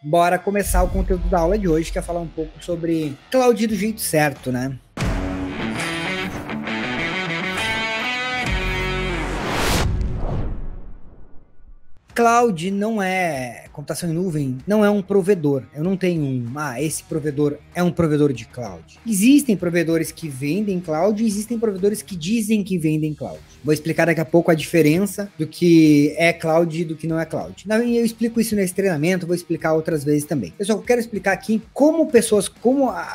Bora começar o conteúdo da aula de hoje, que é falar um pouco sobre cloud do jeito certo, né? Cloud não é, computação em nuvem, não é um provedor. Eu não tenho esse provedor é um provedor de cloud. Existem provedores que vendem cloud e existem provedores que dizem que vendem cloud. Vou explicar daqui a pouco a diferença do que é cloud e do que não é cloud. Eu explico isso nesse treinamento, vou explicar outras vezes também. Eu só quero explicar aqui como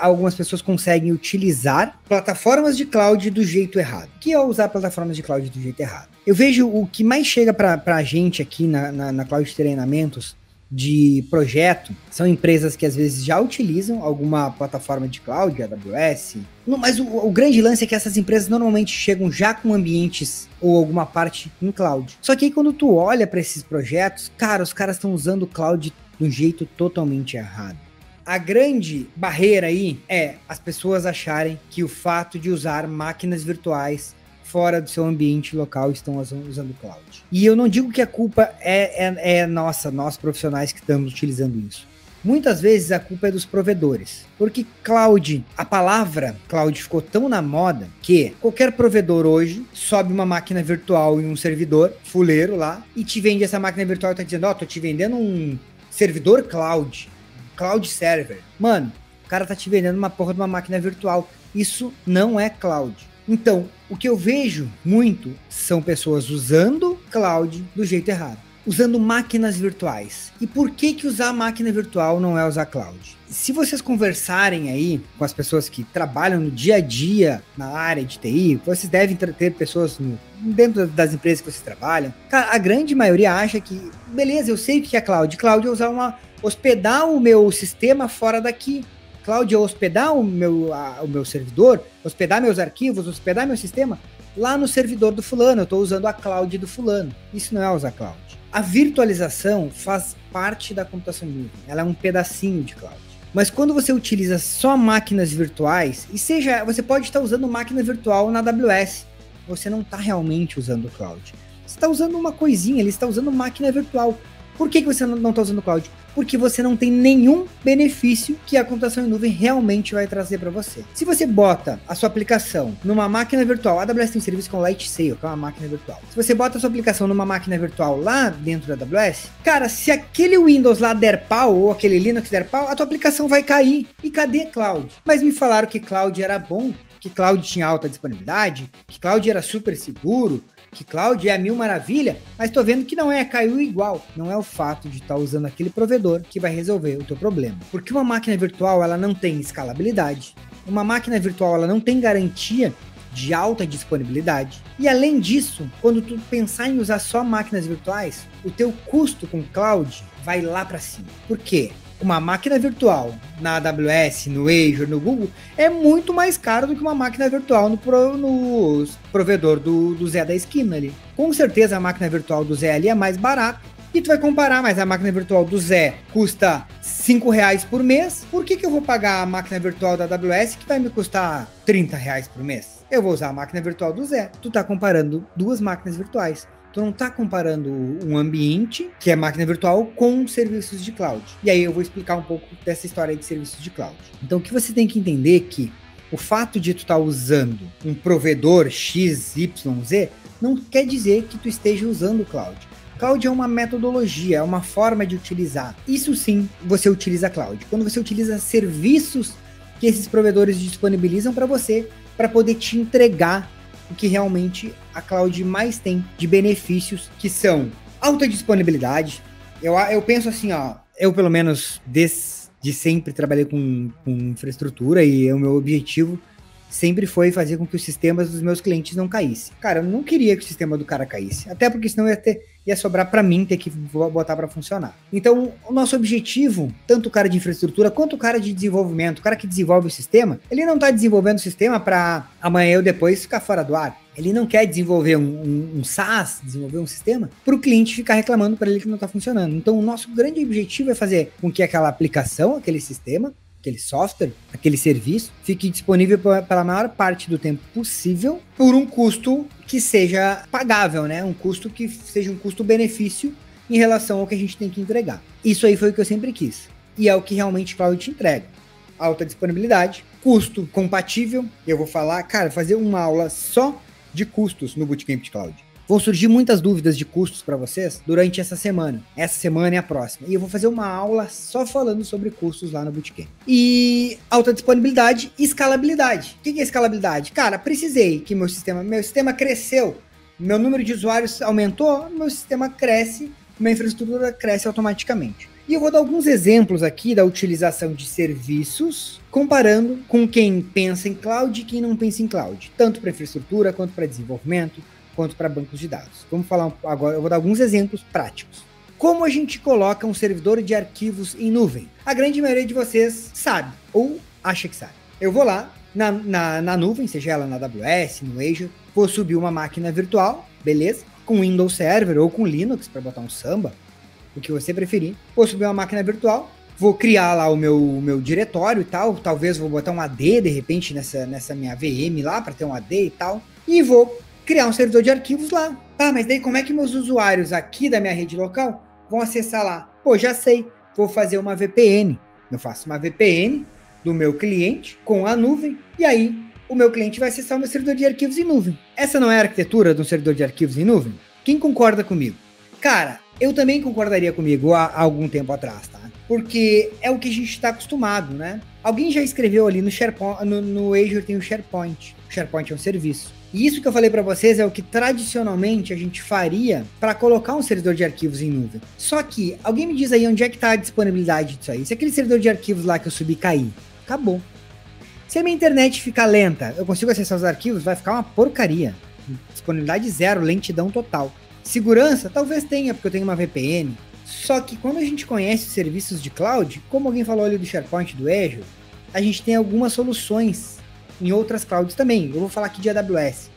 algumas pessoas conseguem utilizar plataformas de cloud do jeito errado. O que é usar plataformas de cloud do jeito errado? Eu vejo o que mais chega pra gente aqui na Cloud Treinamentos de projeto, são empresas que às vezes já utilizam alguma plataforma de cloud, AWS, mas o grande lance é que essas empresas normalmente chegam já com ambientes ou alguma parte em cloud. Só que aí quando tu olha para esses projetos, cara, os caras estão usando o cloud de um jeito totalmente errado. A grande barreira aí é as pessoas acharem que o fato de usar máquinas virtuais fora do seu ambiente local estão usando cloud. E eu não digo que a culpa é nossa, nós profissionais que estamos utilizando isso. Muitas vezes a culpa é dos provedores. Porque cloud, a palavra cloud ficou tão na moda que qualquer provedor hoje sobe uma máquina virtual em um servidor fuleiro lá e te vende essa máquina virtual e tá dizendo, tô te vendendo um servidor cloud server. Mano, o cara tá te vendendo uma porra de uma máquina virtual. Isso não é cloud. Então, o que eu vejo muito são pessoas usando cloud do jeito errado, usando máquinas virtuais. E por que usar máquina virtual não é usar cloud? Se vocês conversarem aí com as pessoas que trabalham no dia a dia na área de TI, vocês devem ter pessoas dentro das empresas que vocês trabalham. Cara, a grande maioria acha que, beleza, eu sei o que é cloud. Cloud é hospedar o meu sistema fora daqui. Cloud é hospedar o meu servidor, hospedar meus arquivos, hospedar meu sistema lá no servidor do fulano. Eu estou usando a cloud do fulano. Isso não é usar cloud. A virtualização faz parte da computação em nuvem. Ela é um pedacinho de cloud. Mas quando você utiliza só máquinas virtuais, você pode estar usando máquina virtual na AWS. Você não está realmente usando o cloud. Você está usando uma coisinha, ele está usando máquina virtual. Por que você não está usando cloud? Porque você não tem nenhum benefício que a computação em nuvem realmente vai trazer para você. Se você bota a sua aplicação numa máquina virtual, a AWS tem um serviço com Lightsail, que é uma máquina virtual. Se você bota a sua aplicação numa máquina virtual lá dentro da AWS, cara, se aquele Windows lá der pau, ou aquele Linux der pau, a tua aplicação vai cair. E cadê cloud? Mas me falaram que cloud era bom, que cloud tinha alta disponibilidade, que cloud era super seguro, que cloud é a mil maravilha, mas tô vendo que não é, caiu igual. Não é o fato de estar usando aquele provedor que vai resolver o teu problema. Porque uma máquina virtual, ela não tem escalabilidade. Uma máquina virtual, ela não tem garantia de alta disponibilidade. E além disso, quando tu pensar em usar só máquinas virtuais, o teu custo com cloud vai lá para cima. Por quê? Uma máquina virtual na AWS, no Azure, no Google, é muito mais caro do que uma máquina virtual no provedor do Zé da esquina ali. Com certeza a máquina virtual do Zé ali é mais barata. E tu vai comparar, mas a máquina virtual do Zé custa R$5 por mês. Por que eu vou pagar a máquina virtual da AWS que vai me custar R$30 por mês? Eu vou usar a máquina virtual do Zé. Tu tá comparando duas máquinas virtuais. Tu não está comparando um ambiente, que é máquina virtual, com serviços de cloud. E aí eu vou explicar um pouco dessa história de serviços de cloud. Então o que você tem que entender é que o fato de tu estar usando um provedor X, Y, Z, não quer dizer que tu esteja usando o cloud. Cloud é uma metodologia, é uma forma de utilizar. Isso sim, você utiliza cloud. Quando você utiliza serviços que esses provedores disponibilizam para você, para poder te entregar o que realmente a cloud mais tem de benefícios, que são alta disponibilidade. Eu penso assim, eu pelo menos desde sempre trabalhei com infraestrutura e o meu objetivo sempre foi fazer com que os sistemas dos meus clientes não caíssem. Cara, eu não queria que o sistema do cara caísse, até porque senão ia sobrar para mim ter que botar para funcionar. Então, o nosso objetivo, tanto o cara de infraestrutura quanto o cara de desenvolvimento, o cara que desenvolve o sistema, ele não está desenvolvendo o sistema para amanhã ou depois ficar fora do ar. Ele não quer desenvolver um SaaS, desenvolver um sistema, para o cliente ficar reclamando para ele que não está funcionando. Então, o nosso grande objetivo é fazer com que aquela aplicação, aquele sistema, aquele software, aquele serviço, fique disponível pela maior parte do tempo possível por um custo que seja pagável, né? Um custo que seja um custo-benefício em relação ao que a gente tem que entregar. Isso aí foi o que eu sempre quis. e é o que realmente cloud te entrega. Alta disponibilidade, custo compatível. Eu vou falar, cara, fazer uma aula só de custos no Bootcamp de Cloud. Vão surgir muitas dúvidas de custos para vocês durante essa semana e a próxima. E eu vou fazer uma aula só falando sobre custos lá no Bootcamp. E alta disponibilidade e escalabilidade. O que é escalabilidade? Cara, precisei que meu sistema cresceu, meu número de usuários aumentou, meu sistema cresce, minha infraestrutura cresce automaticamente. E eu vou dar alguns exemplos aqui da utilização de serviços, comparando com quem pensa em cloud e quem não pensa em cloud, tanto para infraestrutura quanto para desenvolvimento, quanto para bancos de dados. Vamos falar agora, eu vou dar alguns exemplos práticos. Como a gente coloca um servidor de arquivos em nuvem? A grande maioria de vocês sabe, ou acha que sabe. Eu vou lá na nuvem, seja ela na AWS, no Azure, vou subir uma máquina virtual, beleza? Com Windows Server ou com Linux, para botar um Samba, o que você preferir. Vou subir uma máquina virtual, vou criar lá o meu diretório e tal, talvez vou botar um AD, de repente, nessa minha VM lá, para ter um AD e tal, e vou criar um servidor de arquivos lá. Tá, mas daí como é que meus usuários aqui da minha rede local vão acessar lá? Pô, já sei, vou fazer uma VPN. Eu faço uma VPN do meu cliente com a nuvem, e aí o meu cliente vai acessar o meu servidor de arquivos em nuvem. Essa não é a arquitetura de um servidor de arquivos em nuvem? Quem concorda comigo? Cara, eu também concordaria comigo há algum tempo atrás, tá? Porque é o que a gente está acostumado, né? Alguém já escreveu ali no SharePoint, no Azure tem o SharePoint. O SharePoint é um serviço. E isso que eu falei para vocês é o que tradicionalmente a gente faria para colocar um servidor de arquivos em nuvem. Só que, alguém me diz aí onde é que está a disponibilidade disso aí. Se aquele servidor de arquivos lá que eu subi cair, acabou. Se a minha internet ficar lenta, eu consigo acessar os arquivos, vai ficar uma porcaria. Disponibilidade zero, lentidão total. Segurança, talvez tenha, porque eu tenho uma VPN. Só que quando a gente conhece os serviços de cloud, como alguém falou ali do SharePoint, do Azure, a gente tem algumas soluções em outras clouds também. Eu vou falar aqui de AWS.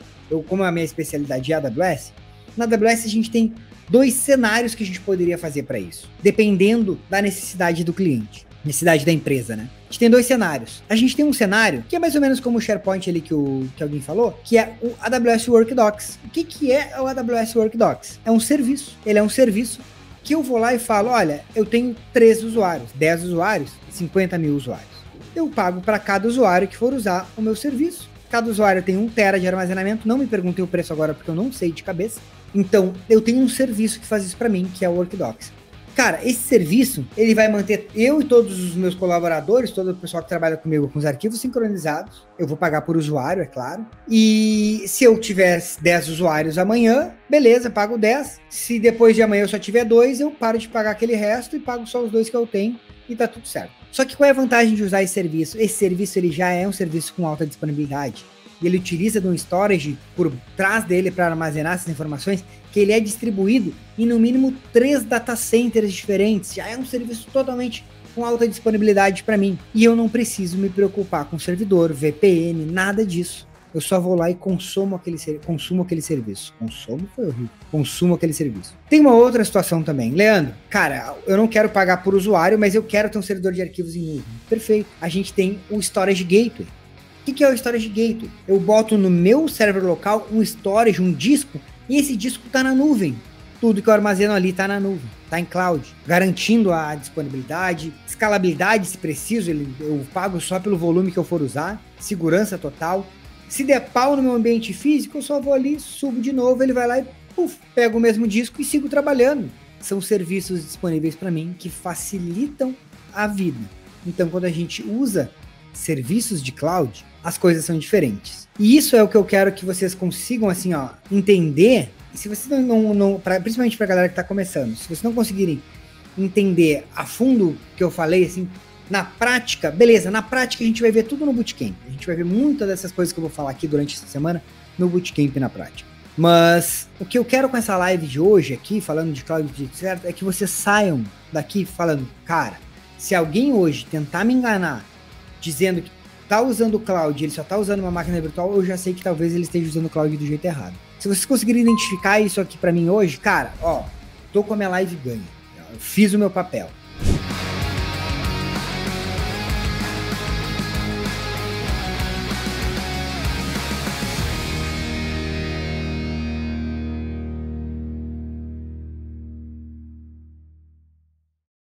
Como é a minha especialidade de AWS, na AWS a gente tem 2 cenários que a gente poderia fazer para isso, dependendo da necessidade do cliente, necessidade da empresa, né? A gente tem 2 cenários. A gente tem um cenário que é mais ou menos como o SharePoint ali que alguém falou, que é o AWS Workdocs. O que é o AWS Workdocs? É um serviço. Ele é um serviço que eu vou lá e falo, olha, eu tenho 13 usuários, 10 usuários, 50 mil usuários. Eu pago para cada usuário que for usar o meu serviço. Cada usuário tem 1 TB de armazenamento. Não me perguntem o preço agora porque eu não sei de cabeça. Então, eu tenho um serviço que faz isso para mim, que é o Workdocs. Cara, esse serviço, ele vai manter eu e todos os meus colaboradores, todo o pessoal que trabalha comigo com os arquivos sincronizados. Eu vou pagar por usuário, é claro. E se eu tiver 10 usuários amanhã, beleza, pago 10. Se depois de amanhã eu só tiver 2, eu paro de pagar aquele resto e pago só os 2 que eu tenho e tá tudo certo. Só que qual é a vantagem de usar esse serviço? Esse serviço ele já é um serviço com alta disponibilidade. E ele utiliza de um storage por trás dele para armazenar essas informações, que ele é distribuído em no mínimo 3 data centers diferentes. Já é um serviço totalmente com alta disponibilidade para mim. E eu não preciso me preocupar com servidor, VPN, nada disso. Eu só vou lá e consumo aquele serviço. Consumo foi horrível. Consumo aquele serviço. Tem uma outra situação também. Leandro, cara, eu não quero pagar por usuário, mas eu quero ter um servidor de arquivos em nuvem. Perfeito. A gente tem o Storage Gateway. O que é o Storage Gateway? Eu boto no meu server local um storage, um disco, e esse disco está na nuvem. Tudo que eu armazeno ali está na nuvem, está em cloud, garantindo a disponibilidade, escalabilidade se preciso, eu pago só pelo volume que eu for usar, segurança total. Se der pau no meu ambiente físico, eu só vou ali, subo de novo, ele vai lá e pego o mesmo disco e sigo trabalhando. São serviços disponíveis para mim que facilitam a vida. Então, quando a gente usa serviços de cloud, as coisas são diferentes. E isso é o que eu quero que vocês consigam, assim, ó, entender. E se vocês principalmente pra galera que tá começando, se vocês não conseguirem entender a fundo o que eu falei, assim, na prática, beleza, na prática a gente vai ver tudo no Bootcamp. A gente vai ver muitas dessas coisas que eu vou falar aqui durante essa semana no Bootcamp na prática. Mas o que eu quero com essa live de hoje aqui, falando de cloud certo, é que vocês saiam daqui falando, cara, se alguém hoje tentar me enganar dizendo que tá usando o cloud, ele só tá usando uma máquina virtual, eu já sei que talvez ele esteja usando o cloud do jeito errado. Se vocês conseguirem identificar isso aqui pra mim hoje, cara, ó, tô com a minha live ganha. Eu fiz o meu papel.